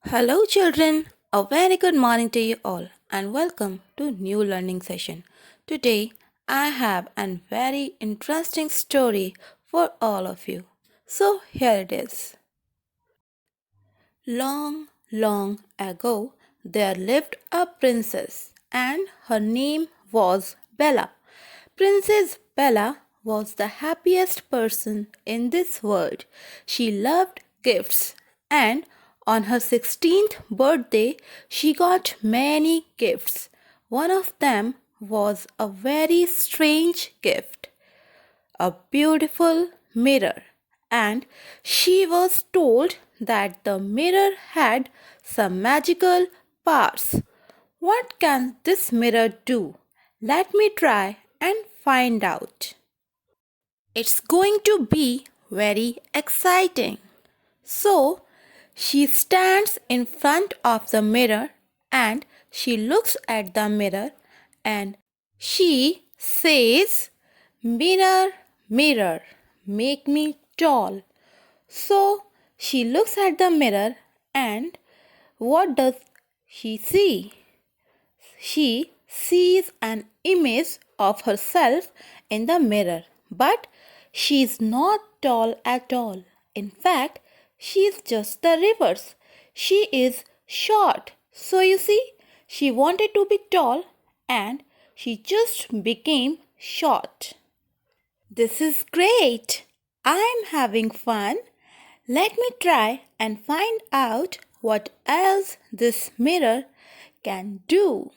Hello children, a very good morning to you all and welcome to new learning session. Today I have a very interesting story for all of you. So here it is. Long, long ago there lived a princess and her name was Bella. Princess Bella was the happiest person in this world. She loved gifts and on her 16th birthday she got many gifts. One of them was a very strange gift, a beautiful mirror, and she was told that the mirror had some magical powers. What can this mirror do? Let me try and find out. It's going to be very exciting. So, she stands in front of the mirror and she looks at the mirror and she says, "Mirror, mirror, make me tall." So, she looks at the mirror and what does she see? She sees an image of herself in the mirror, but she is not tall at all. In fact, she is just the reverse. She is short. So you see, she wanted to be tall and she just became short. This is great. I'm having fun. Let me try and find out what else this mirror can do.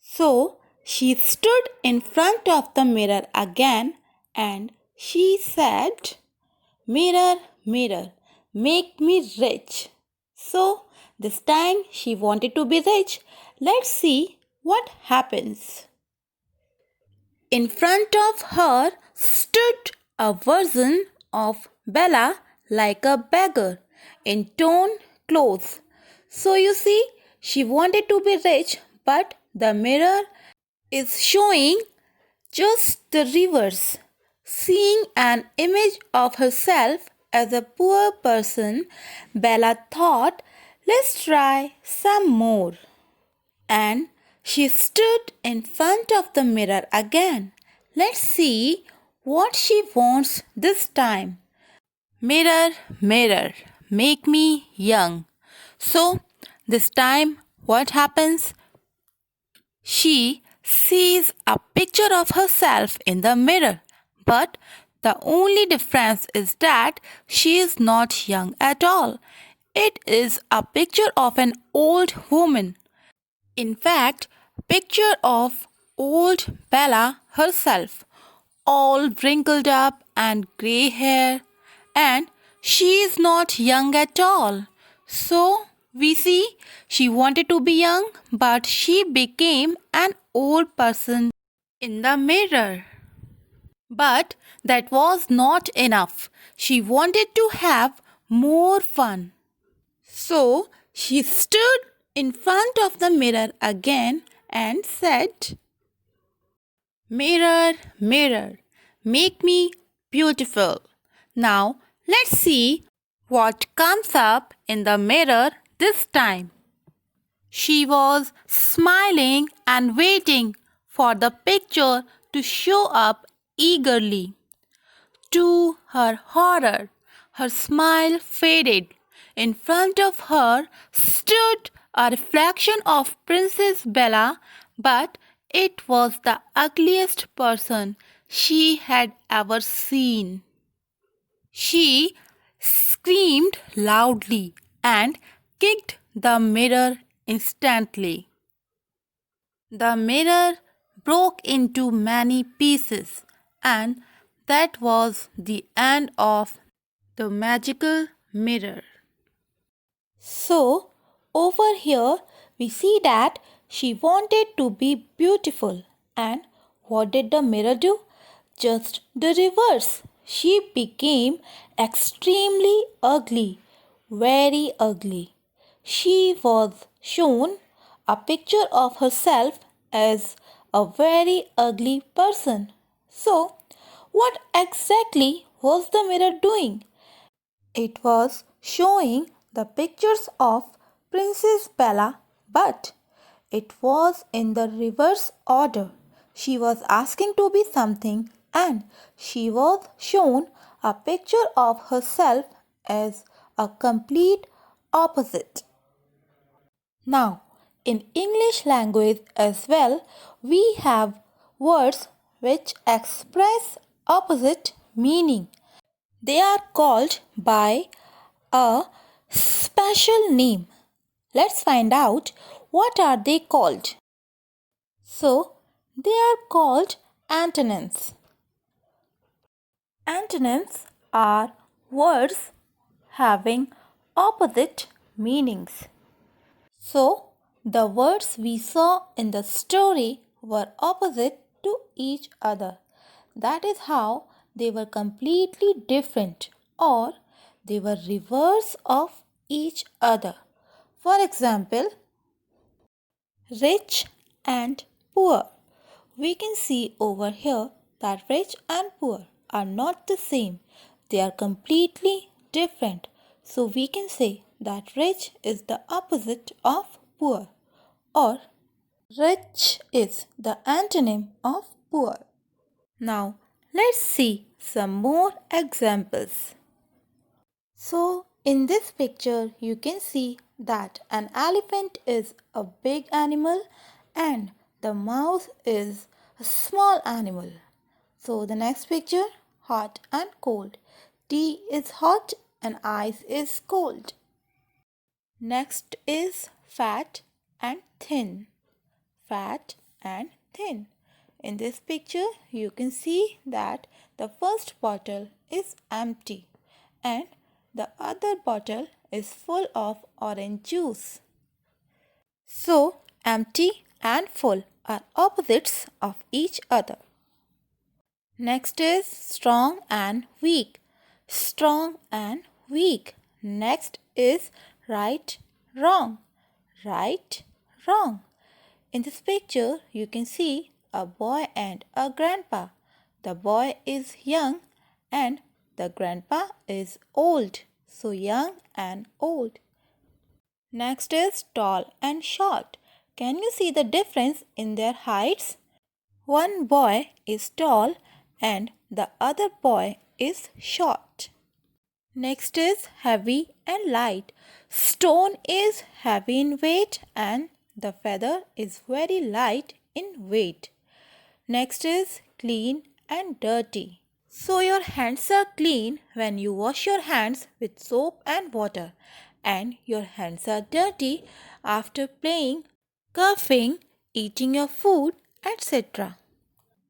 So she stood in front of the mirror again and she said, "Mirror, mirror, make me rich." So this time she wanted to be rich. Let's see what happens. In front of her stood a version of Bella like a beggar in torn clothes. So you see, she wanted to be rich, but the mirror is showing just the reverse. Seeing an image of herself as a poor person, Bella thought, "Let's try some more." And she stood in front of the mirror again. Let's see what she wants this time. Mirror, mirror, make me young. So, this time, what happens? She sees a picture of herself in the mirror, but the only difference is that she is not young at all. It is a picture of an old woman. In fact, picture of old Bella herself, all wrinkled up and grey hair, and she is not young at all. So we see she wanted to be young, but she became an old person in the mirror. But that was not enough. She wanted to have more fun. So she stood in front of the mirror again and said, "Mirror, mirror, make me beautiful." Now let's see what comes up in the mirror this time. She was smiling and waiting for the picture to show up eagerly. To her horror, her smile faded. In front of her stood a reflection of Princess Bella, but it was the ugliest person she had ever seen. She screamed loudly and kicked the mirror instantly. The mirror broke into many pieces, and that was the end of the magical mirror. So, over here we see that she wanted to be beautiful, and what did the mirror do? Just the reverse. She became extremely ugly, very ugly. She was shown a picture of herself as a very ugly person. So, what exactly was the mirror doing? It was showing the pictures of Princess Bella, but it was in the reverse order. She was asking to be something and she was shown a picture of herself as a complete opposite. Now, in English language as well, we have words which express opposite meaning. They are called by a special name. Let's find out what are they called. So, they are called antonyms. Antonyms are words having opposite meanings. So, the words we saw in the story were opposite to each other. That is how they were completely different or they were reverse of each other. For example, rich and poor. We can see over here that rich and poor are not the same. They are completely different. So we can say that rich is the opposite of poor or rich is the antonym of poor. Now let's see some more examples. So in this picture you can see that an elephant is a big animal and the mouse is a small animal. So the next picture, hot and cold. Tea is hot and ice is cold. Next is fat and thin. Fat and thin. In this picture you can see that the first bottle is empty and the other bottle is full of orange juice. So, empty and full are opposites of each other. Next is strong and weak. Strong and weak. Next is right, wrong. Right, wrong. In this picture, you can see a boy and a grandpa. The boy is young and the grandpa is old. So young and old. Next is tall and short. Can you see the difference in their heights? One boy is tall and the other boy is short. Next is heavy and light. Stone is heavy in weight and the feather is very light in weight. Next is clean and dirty. So your hands are clean when you wash your hands with soap and water, and your hands are dirty after playing, coughing, eating your food, etc.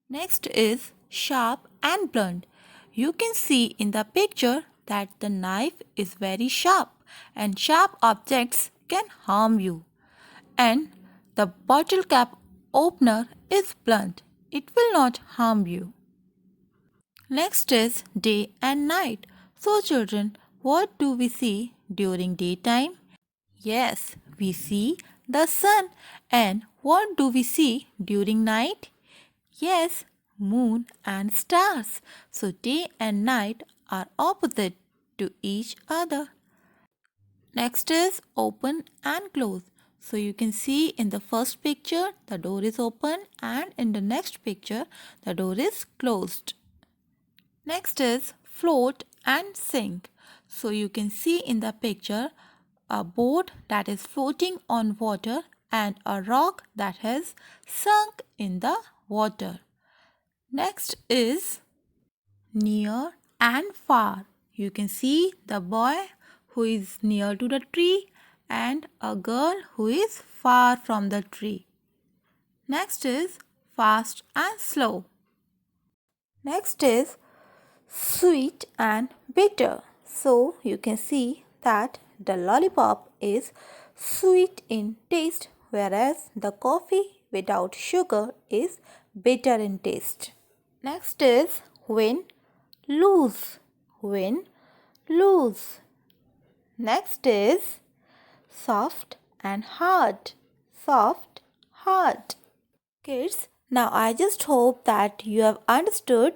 Next is sharp and blunt. You can see in the picture that the knife is very sharp and sharp objects can harm you. And the bottle cap opener is blunt. It will not harm you. Next is day and night. So children, what do we see during daytime? Yes, we see the sun. And what do we see during night? Yes, moon and stars. So day and night are opposite to each other. Next is open and close. So you can see in the first picture the door is open and in the next picture the door is closed. Next is float and sink. So you can see in the picture a boat that is floating on water and a rock that has sunk in the water. Next is near and far. You can see the boy who is near to the tree and a girl who is far from the tree. Next is fast and slow. Next is sweet and bitter. So you can see that the lollipop is sweet in taste whereas the coffee without sugar is bitter in taste. Next is win, lose. Win, lose. Next is soft and hard. Soft, hard. Kids, now I just hope that you have understood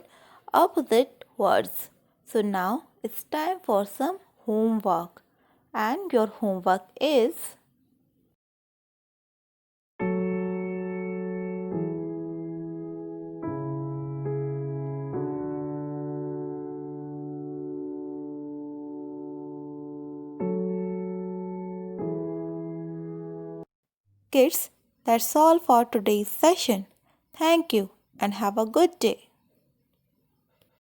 opposite words. So now it's time for some homework. And your homework is Kids, that's all for today's session. Thank you and have a good day.